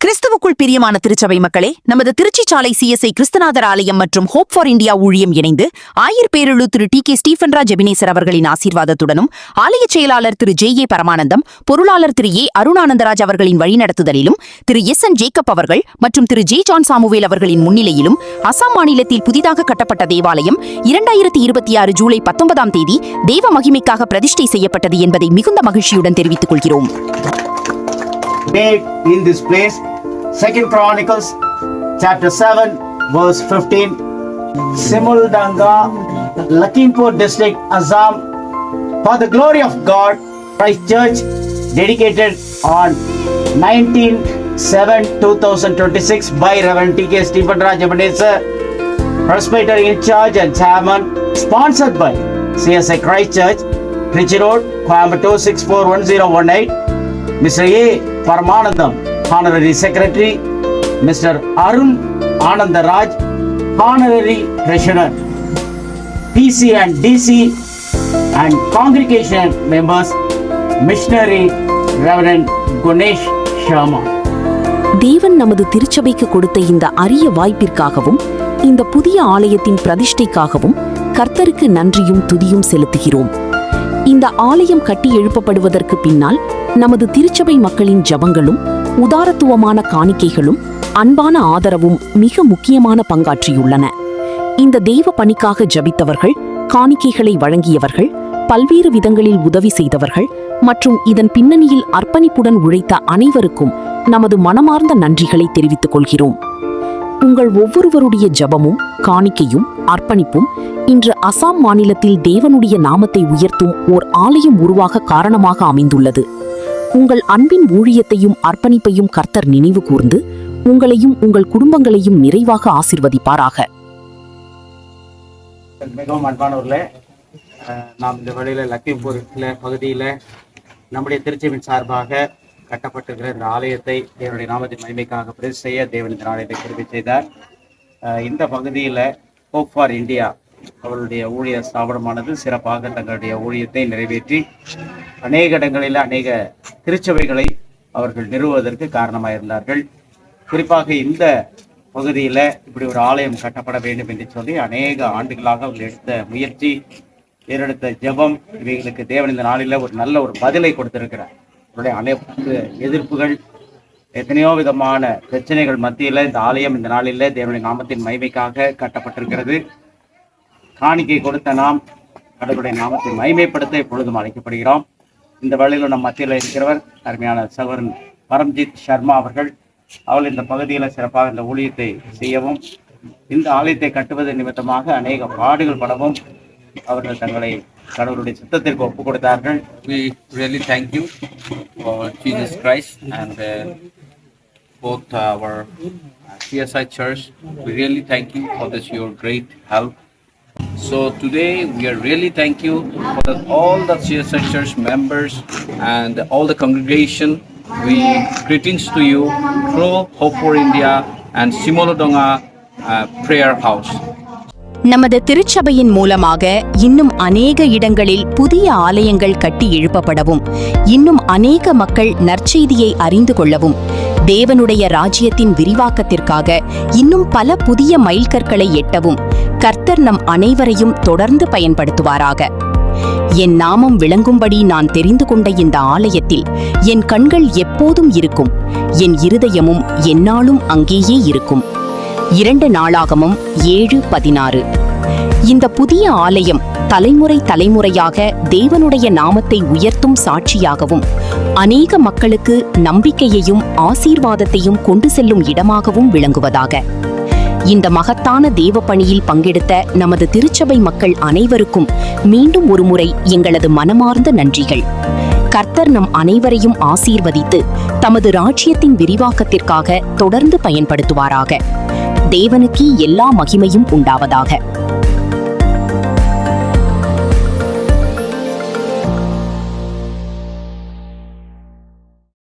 கிறிஸ்துவுக்குள் பிரியமான திருச்சபை மக்களே, நமது திருச்சி சாலை CSI கிறிஸ்துநாதர் ஆலயம் மற்றும் ஹோப் ஃபார் இந்தியா ஊழியம் இணைந்து ஆயர் பேரழு திரு TK ஸ்டீஃபன்ராஜ் எபினேசர் அவர்களின் ஆசீர்வாதத்துடனும் ஆலய செயலாளர் திரு JA பரமானந்தம், பொருளாளர் திரு A அருணானந்தராஜ் அவர்களின் வழிநடத்துதலிலும் திரு SN ஜேக்கப் அவர்கள் மற்றும் திரு J ஜான் சாமுவேல் அவர்களின் முன்னிலையிலும் அசாம் மாநிலத்தில் புதிதாக கட்டப்பட்ட தேவாலயம் 2026 ஜூலை 19ஆம் தேதி தேவ மகிமைக்காக பிரதிஷ்டை செய்யப்பட்டது என்பதை மிகுந்த மகிழ்ச்சியுடன் தெரிவித்துக் கொள்கிறோம். Made in this place, 2 Chronicles chapter 7 verse 15, Simuldanga, Lakhimpur district, Assam, for the glory of God, Christ Church, dedicated on 19/7/2026 by Reverend TK Stephenraj Ebenezer, Presbytery in charge and chairman, sponsored by CSI Christ Church, Trichy Road, Coimbatore 641018. Mr. A. Paramanandam, Honorary Secretary, Mr. Arun Anandaraj, Honorary Treasurer, PC and DC and congregation members, Missionary Reverend Gunesh Sharma. தேவன் நமது திருச்சபைக்கு கொடுத்த இந்த அரிய வாய்ப்பிற்காகவும் இந்த புதிய ஆலயத்தின் பிரதிஷ்டைக்காகவும் கர்த்தருக்கு நன்றியும் துதியும் செலுத்துகிறோம். இந்த ஆலயம் கட்டி எழுப்பப்படுவதற்கு பின்னால் நமது திருச்சபை மக்களின் ஜபங்களும் உதாரத்துவமான காணிக்கைகளும் அன்பான ஆதரவும் மிக முக்கியமான பங்காற்றியுள்ளன. இந்த தெய்வ பணிக்காக ஜபித்தவர்கள், காணிக்கைகளை வழங்கியவர்கள், பல்வேறு விதங்களில் உதவி செய்தவர்கள் மற்றும் இதன் பின்னணியில் அர்ப்பணிப்புடன் உழைத்த அனைவருக்கும் நமது மனமார்ந்த நன்றிகளை தெரிவித்துக் கொள்கிறோம். உங்கள் ஒவ்வொருவருடைய ஜபமும் காணிக்கையும் அர்ப்பணிப்பும் இன்று அசாம் மாநிலத்தில் தேவனுடைய நாமத்தை உயர்த்தும் ஓர் ஆலயம் உருவாக காரணமாக அமைந்துள்ளது. உங்கள் அன்பின் ஊழியத்தையும் அர்ப்பணிப்பையும் கர்த்தர் நினைவு கூர்ந்து உங்களையும் உங்கள் குடும்பங்களையும் நிறைவாக ஆசீர்வதிப்பாராக. மிகவும் அன்பானவர்களே, நாம் இந்த வழியில் லக்கிம்பூர் பகுதியில் நம்முடைய திருச்சபையின் சார்பாக கட்டப்பட்டிருக்கிற இந்த ஆலயத்தை தேவனுடைய நாமத்தின் மகிமைக்காக பிரதிஷ்டை செய்ய தேவன் இந்த ஆலயத்தை குறிப்பி செய்தார். இந்த பகுதியில் ஹோப் ஃபார் இந்தியா அவர்களுடைய ஊழிய ஸ்தாபனமானது சிறப்பாக தங்களுடைய ஊழியத்தை நிறைவேற்றி அநேக இடங்களில் அநேக திருச்சபைகளை அவர்கள் நிறுவுவதற்கு காரணமாக இருந்தார்கள். குறிப்பாக இந்த பகுதியில் இப்படி ஒரு ஆலயம் கட்டப்பட வேண்டும் என்று சொல்லி அநேக ஆண்டுகளாக அவர்கள் எடுத்த முயற்சி, ஏறெடுத்த ஜெபம், இவைகளுக்கு தேவன் இந்த நாளில் ஒரு நல்ல ஒரு பதிலை கொடுத்திருக்கிறார். அவருடைய அனைத்து எதிர்ப்புகள், எத்தனையோ விதமான பிரச்சனைகள் மத்தியில் இந்த ஆலயம் இந்த நாளில் தேவனுடைய நாமத்தின் மகிமைக்காக கட்டப்பட்டிருக்கிறது. காணிக்கை கொடுத்த நாம் கடவுளுடைய நாமத்தை மகிமைப்படுத்த எப்பொழுதும் அழைக்கப்படுகிறோம். இந்த வழியில் நம் மத்தியில் இருக்கிறவர் அருமையான சகோதரன் பரம்ஜித் சர்மா அவர்கள். அவள் இந்த பகுதியில் சிறப்பாக இந்த ஊழியத்தை செய்யவும் இந்த ஆலயத்தை கட்டுவது நிமித்தமாக அநேக பாடுகள் படவும் அவர்கள் தங்களை கடவுளுடைய சித்தத்திற்கு ஒப்புக் கொடுத்தார்கள். We really thank you for Jesus Christ and both our CSI Church. We really thank you for this your great help. So today we are really thank you for all the CSI Church members and all the congregation. We greetings to you through Hope for India and Simolodonga Prayer House. நமது திருச்சபையின் மூலமாக இன்னும் அநேக இடங்களில் புதிய ஆலயங்கள் கட்டி எழுப்பப்படவும், இன்னும் அநேக மக்கள் நற்செய்தியை அறிந்து கொள்ளவும், தேவனுடைய ராஜ்யத்தின் விரிவாக்கத்திற்காக இன்னும் பல புதிய மைல்கற்களை எட்டவும் கர்த்தர் நம் அனைவரையும் தொடர்ந்து பயன்படுத்துவாராக. என் நாமம் விளங்கும்படி நான் தெரிந்து கொண்ட இந்த ஆலயத்தில் என் கண்கள் எப்போதும் இருக்கும், என் இருதயமும் எந்நாளும் அங்கேயே இருக்கும். 2 நாளாகமம் 7:16. இந்த புதிய ஆலயம் தலைமுறை தலைமுறையாக தேவனுடைய நாமத்தை உயர்த்தும் சாட்சியாகவும் அநேக மக்களுக்கு நம்பிக்கையையும் ஆசீர்வாதத்தையும் கொண்டு செல்லும் இடமாகவும் விளங்குவதாக. இந்த மகத்தான தேவ பணியில் பங்கெடுத்த நமது திருச்சபை மக்கள் அனைவருக்கும் மீண்டும் ஒருமுறை எங்களது மனமார்ந்த நன்றிகள். கர்த்தர் நம் அனைவரையும் ஆசீர்வதித்து தமது ராஜ்யத்தின் விரிவாக்கத்திற்காக தொடர்ந்து பயன்படுத்துவாராக. தேவனுக்கு எல்லா மகிமையும் உண்டாவதாக.